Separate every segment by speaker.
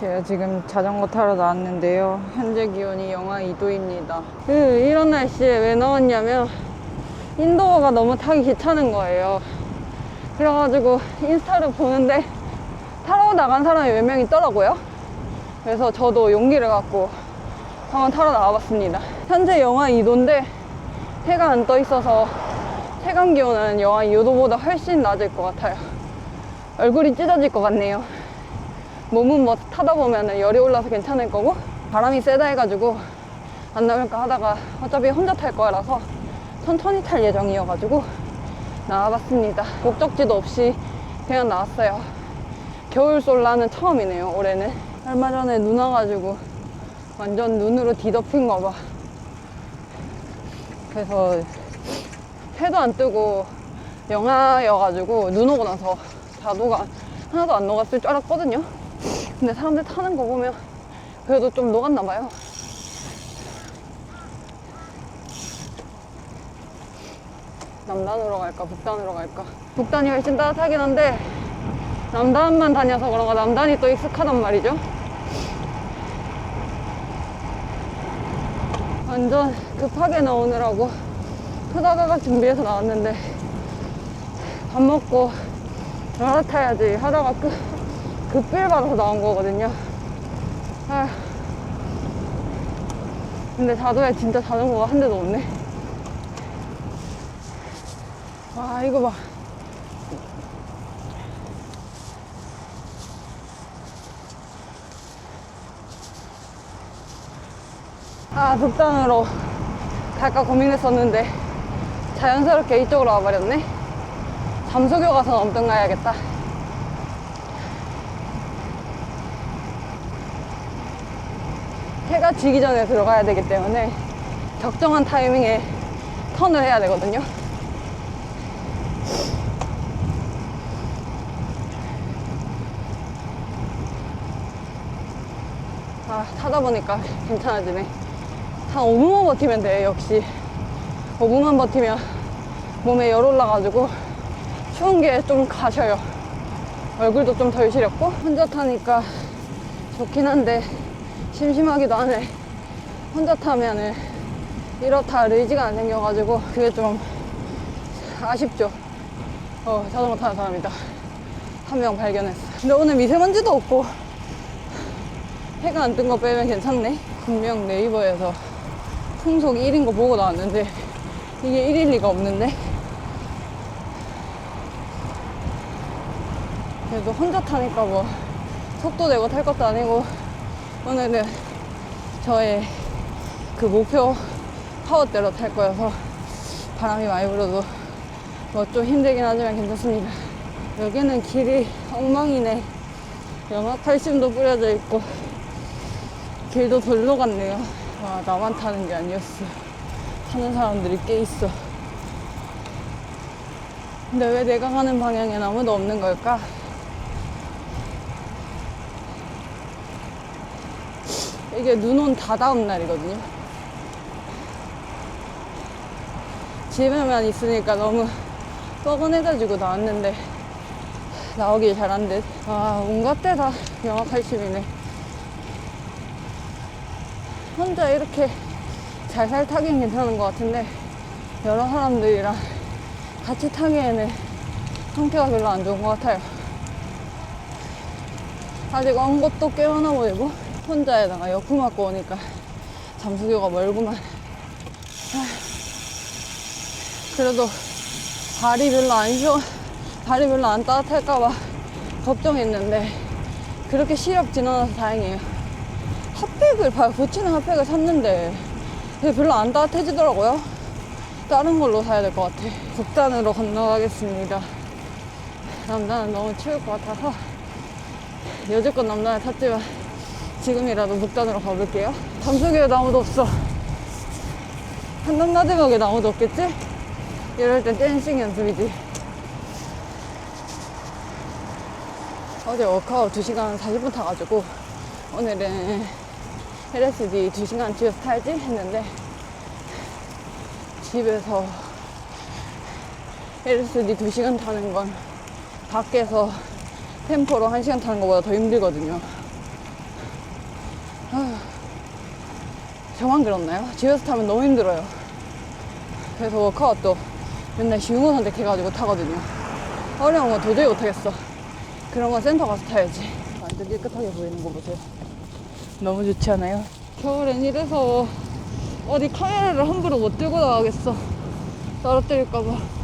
Speaker 1: 제가 지금 자전거 타러 나왔는데요. 현재 기온이 영하 2도입니다. 이런 날씨에 왜 나왔냐면 인도어가 너무 타기 귀찮은 거예요. 그래가지고 인스타를 보는데 타러 나간 사람이 몇 명 있더라고요. 그래서 저도 용기를 갖고 한번 타러 나와봤습니다. 현재 영하 2도인데 해가 안 떠 있어서 체감 기온은 영하 2도보다 훨씬 낮을 것 같아요. 얼굴이 찢어질 것 같네요. 몸은 뭐 타다 보면 열이 올라서 괜찮을 거고, 바람이 세다 해가지고 안 나올까 하다가 어차피 혼자 탈 거라서 천천히 탈 예정이어가지고 나와봤습니다. 목적지도 없이 그냥 나왔어요. 겨울 솔라는 처음이네요, 올해는. 얼마 전에 눈 와가지고 완전 눈으로 뒤덮인 거 봐. 그래서 해도 안 뜨고 영하여가지고 눈 오고 나서 자도가 하나도 안 녹았을 줄 알았거든요. 근데 사람들 타는 거 보면 그래도 좀 녹았나 봐요. 남단으로 갈까 북단으로 갈까? 북단이 훨씬 따뜻하긴 한데 남단만 다녀서 그런가 남단이 또 익숙하단 말이죠. 완전 급하게 나오느라고 토다다닥 준비해서 나왔는데 밥 먹고 갈아타야지 하다가 급비를 받아서 나온 거거든요. 아휴. 근데 자도에 진짜 자전거가 한 대도 없네. 와, 이거 봐. 북단으로 갈까 고민했었는데 자연스럽게 이쪽으로 와버렸네. 잠수교 가서 엄청 가야겠다. 해가 지기 전에 들어가야 되기 때문에 적정한 타이밍에 턴을 해야 되거든요. 타다 보니까 괜찮아지네. 한 5분만 버티면 돼. 역시 5분만 버티면 몸에 열 올라가지고 추운 게 좀 가셔요. 얼굴도 좀 덜 시렵고. 혼자 타니까 좋긴 한데 심심하기도 하네. 혼자 타면은 이렇다 할 의지가 안 생겨가지고 그게 좀 아쉽죠. 자전거 타는 사람이다. 한 명 발견했어. 근데 오늘 미세먼지도 없고 해가 안 뜬 거 빼면 괜찮네. 분명 네이버에서 풍속 1인 거 보고 나왔는데 이게 1일 리가 없는데. 그래도 혼자 타니까 뭐 속도 내고 탈 것도 아니고, 오늘은 저의 그 목표 파워대로 탈 거여서 바람이 많이 불어도 뭐 좀 힘들긴 하지만 괜찮습니다. 여기는 길이 엉망이네. 영하 80도 뿌려져 있고 길도 돌로 같네요. 와, 나만 타는 게 아니었어. 타는 사람들이 꽤 있어. 근데 왜 내가 가는 방향엔 아무도 없는 걸까? 이게 눈 온 다다음 날이거든요. 집에만 있으니까 너무 뻐근해가지고 나왔는데 나오길 잘한 듯. 온갖 데 다 영하 80이네. 혼자 이렇게 살살 타긴 괜찮은 것 같은데 여러 사람들이랑 같이 타기에는 상태가 별로 안 좋은 것 같아요. 아직 언 것도 꽤 많아 보이고 혼자에다가 역풍 맞고 오니까 잠수교가 멀구만. 그래도 발이 별로 안 따뜻할까봐 걱정했는데 그렇게 시렵진 않아서 다행이에요. 붙이는 핫팩을 샀는데 그게 별로 안 따뜻해지더라고요. 다른 걸로 사야 될 것 같아. 북단으로 건너가겠습니다. 남단은 너무 추울 것 같아서 여지껏 남단을 탔지만 지금이라도 북단으로 가볼게요. 잠수교에 나무도 없어. 한남나들목에 나무도 없겠지? 이럴 땐 댄싱 연습이지. 어제 워크아웃 2시간 40분 타가지고 오늘은 LSD 2시간 집에서 타야지 했는데 집에서 LSD 2시간 타는 건 밖에서 템포로 1시간 타는 것보다 더 힘들거든요. 저만 그렇나요? 집에서 타면 너무 힘들어요. 그래서 워크아웃도 맨날 쉬운 거 선택해가지고 타거든요. 어려운 건 도저히 못하겠어. 그런 건 센터 가서 타야지. 완전 깨끗하게 보이는 거 보세요. 너무 좋지 않아요? 겨울엔 이래서 어디 카메라를 함부로 못 들고 나가겠어. 떨어뜨릴까봐.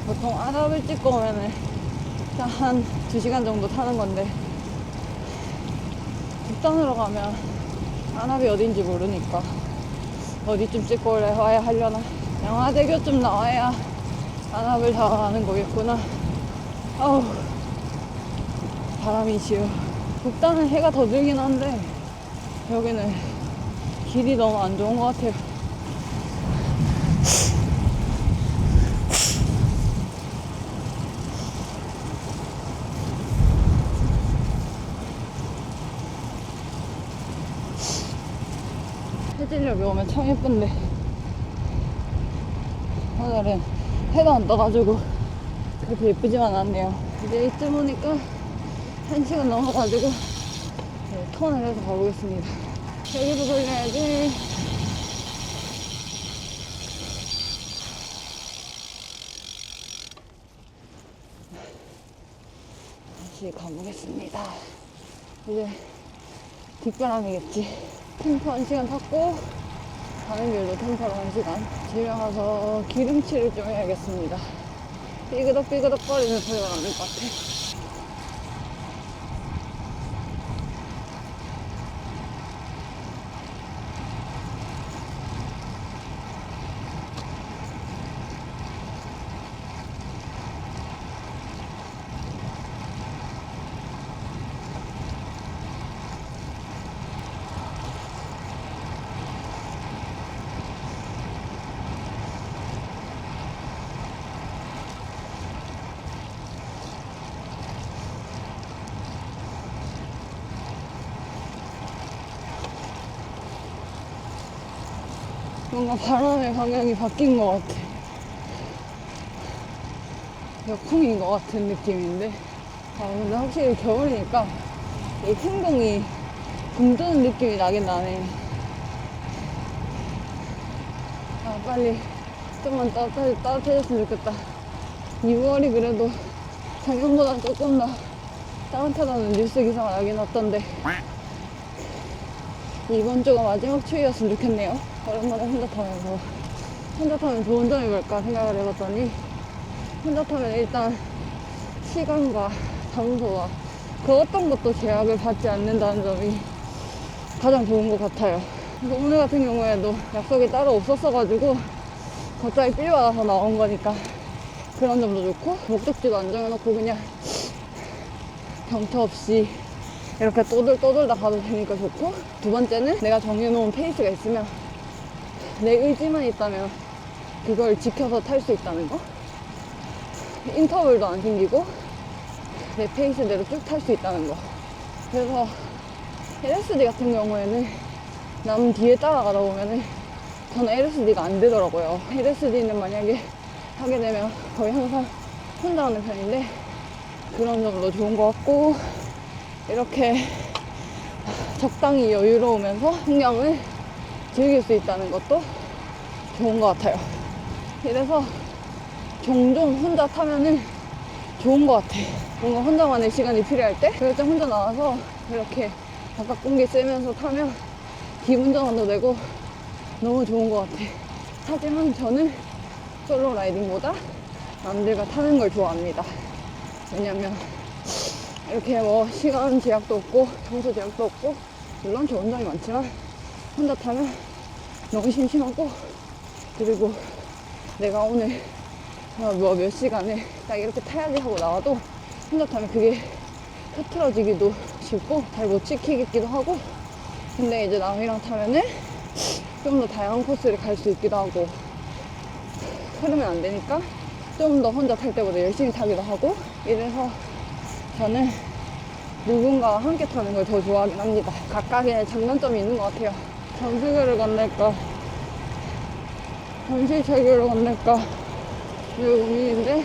Speaker 1: 보통 아랍을 찍고 오면은 한 2시간 정도 타는 건데, 북단으로 가면 아랍이 어딘지 모르니까 어디쯤 찍고 와야 하려나. 양화대교쯤 나와야 아랍을 다 아는 거겠구나. 아우, 바람이 지요. 북단은 해가 더 들긴 한데 여기는 길이 너무 안 좋은 것 같아요. 해질녘에 오면 참 예쁜데 오늘은 해가 안 떠가지고 그렇게 예쁘지만 않네요. 이제 이쯤 오니까 1시간 넘어가지고 턴을 해서 가보겠습니다. 여기도 돌려야지. 다시 가보겠습니다. 이제 뒷바람이겠지. 템포 1시간 탔고 가는 길도 템포로 1시간. 집에 가서 기름칠을 좀 해야겠습니다. 삐그덕삐그덕 거리는 소리가 나는 것 같아. 뭔가 바람의 방향이 바뀐 것 같아. 역풍인 것 같은 느낌인데, 근데 확실히 겨울이니까 이 행동이 붕 뜨는 느낌이 나긴 나네. 빨리 좀만 따뜻해졌으면 좋겠다. 2월이 그래도 작년보다 조금 더 따뜻하다는 뉴스 기사가 나긴 왔던데, 이번 주가 마지막 추위였으면 좋겠네요. 오랜만에 혼자 타면서. 혼자 타면 좋은 점이 뭘까 생각을 해봤더니, 혼자 타면 일단 시간과 장소와 그 어떤 것도 제약을 받지 않는다는 점이 가장 좋은 것 같아요. 그래서 오늘 같은 경우에도 약속이 따로 없었어가지고 갑자기 필 받아서 나온 거니까 그런 점도 좋고, 목적지도 안 정해놓고 그냥 경차 없이 이렇게 떠돌다 가도 되니까 좋고, 두 번째는 내가 정해놓은 페이스가 있으면, 내 의지만 있다면 그걸 지켜서 탈 수 있다는 거. 인터벌도 안 생기고 내 페이스대로 쭉 탈 수 있다는 거. 그래서 LSD 같은 경우에는 남 뒤에 따라가다 보면은 저는 LSD가 안 되더라고요. LSD는 만약에 하게 되면 거의 항상 혼자 하는 편인데, 그런 점도 좋은 것 같고, 이렇게 적당히 여유로우면서 풍경을 즐길 수 있다는 것도 좋은 것 같아요. 이래서 종종 혼자 타면은 좋은 것 같아. 뭔가 혼자만의 시간이 필요할 때, 그럴 때 혼자 나와서 이렇게 바깥 공기 쐬면서 타면 기분 전환도 되고 너무 좋은 것 같아. 하지만 저는 솔로 라이딩보다 남들과 타는 걸 좋아합니다. 왜냐면 이렇게 뭐 시간 제약도 없고 장소 제약도 없고, 물론 좋은 점이 많지만 혼자 타면 너무 심심하고, 그리고 내가 오늘 뭐 몇 시간을 딱 이렇게 타야지 하고 나와도 혼자 타면 그게 흐트러지기도 쉽고 잘 못 지키겠기도 하고, 근데 이제 남이랑 타면은 좀 더 다양한 코스를 갈 수 있기도 하고, 그러면 안 되니까 좀 더 혼자 탈 때보다 열심히 타기도 하고, 이래서 저는 누군가와 함께 타는 걸 더 좋아하긴 합니다. 각각의 장단점이 있는 것 같아요. 정수교를 건널까 잠실철교를 건널까 늘 고민인데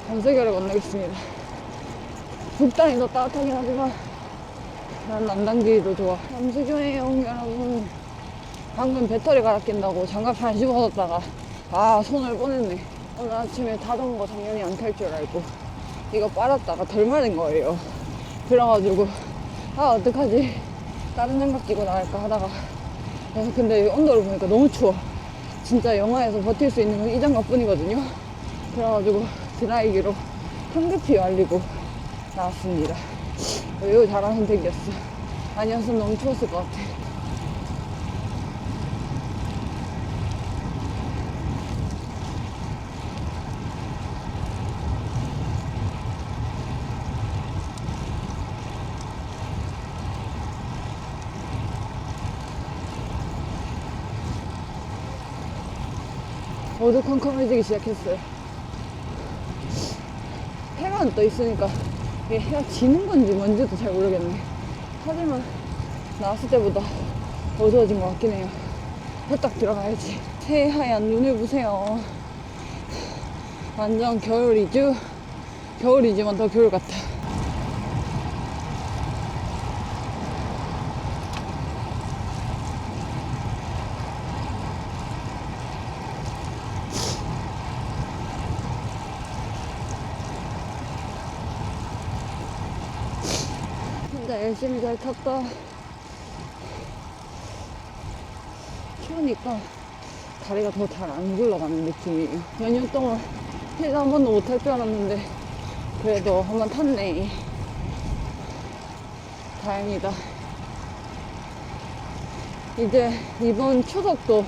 Speaker 1: 잠실교를 건너겠습니다. 북단이 더 따뜻하긴 하지만 난 남단길이 더 좋아. 잠실교에 온 여러분, 방금 배터리 갈아 낀다고 장갑 안 집어넣었다가 손을 뻔했네. 오늘 아침에 자전거 당연히 안 탈 줄 알고 이거 빨았다가 덜 마른 거예요. 그래가지고 어떡하지, 다른 장갑 끼고 나갈까 하다가 근데 온도를 보니까 너무 추워. 진짜 영하에서 버틸 수 있는 건 이 장갑 뿐이거든요. 그래가지고 드라이기로 황급히 말리고 나왔습니다. 매우 잘한 선택이었어. 아니었으면 너무 추웠을 것 같아. 어두컴컴해지기 시작했어요. 해만 떠 있으니까 이게 해가 지는 건지 뭔지도 잘 모르겠네. 하지만 나왔을 때보다 어두워진 것 같긴 해요. 후딱 들어가야지. 새하얀 눈을 보세요. 완전 겨울이죠? 겨울이지만 더 겨울 같아. 진짜 열심히 잘 탔다. 추우니까 다리가 더 잘 안 굴러가는 느낌이에요. 연휴 동안 힐 한 번도 못 탈 줄 알았는데 그래도 한번 탔네. 다행이다. 이제 이번 추석도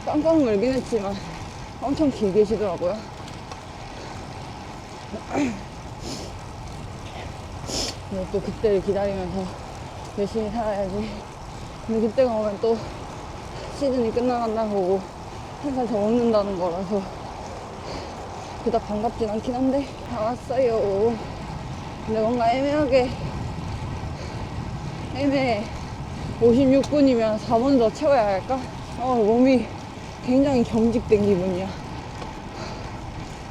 Speaker 1: 깜깜 멀긴 했지만 엄청 길게 쉬더라고요. 근데 또 그때를 기다리면서 열심히 살아야지. 근데 그때가 오면 또 시즌이 끝나간다는 거고 한 살 더 먹는다는 거라서 그닥 반갑진 않긴 한데 다 왔어요. 근데 뭔가 애매해. 56분이면 4번 더 채워야 할까? 몸이 굉장히 경직된 기분이야.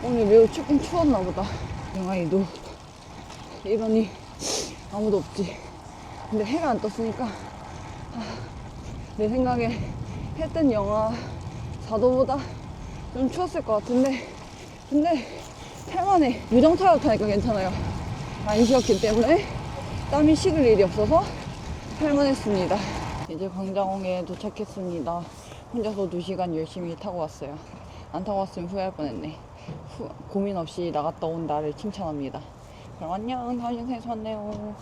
Speaker 1: 오늘 매우 조금 추웠나 보다. 영하 2도. 이러니 아무도 없지. 근데 해가 안 떴으니까 내 생각에 해 뜬 영하 4도보다 좀 추웠을 것 같은데, 근데 탈만해. 유정차로 타니까 괜찮아요. 안 쉬었기 때문에 땀이 식을 일이 없어서 탈만했습니다. 이제 광장항에 도착했습니다. 혼자서 2시간 열심히 타고 왔어요. 안 타고 왔으면 후회할 뻔했네. 고민 없이 나갔다 온 나를 칭찬합니다. 그럼 안녕. 다음 영상에서 만나요.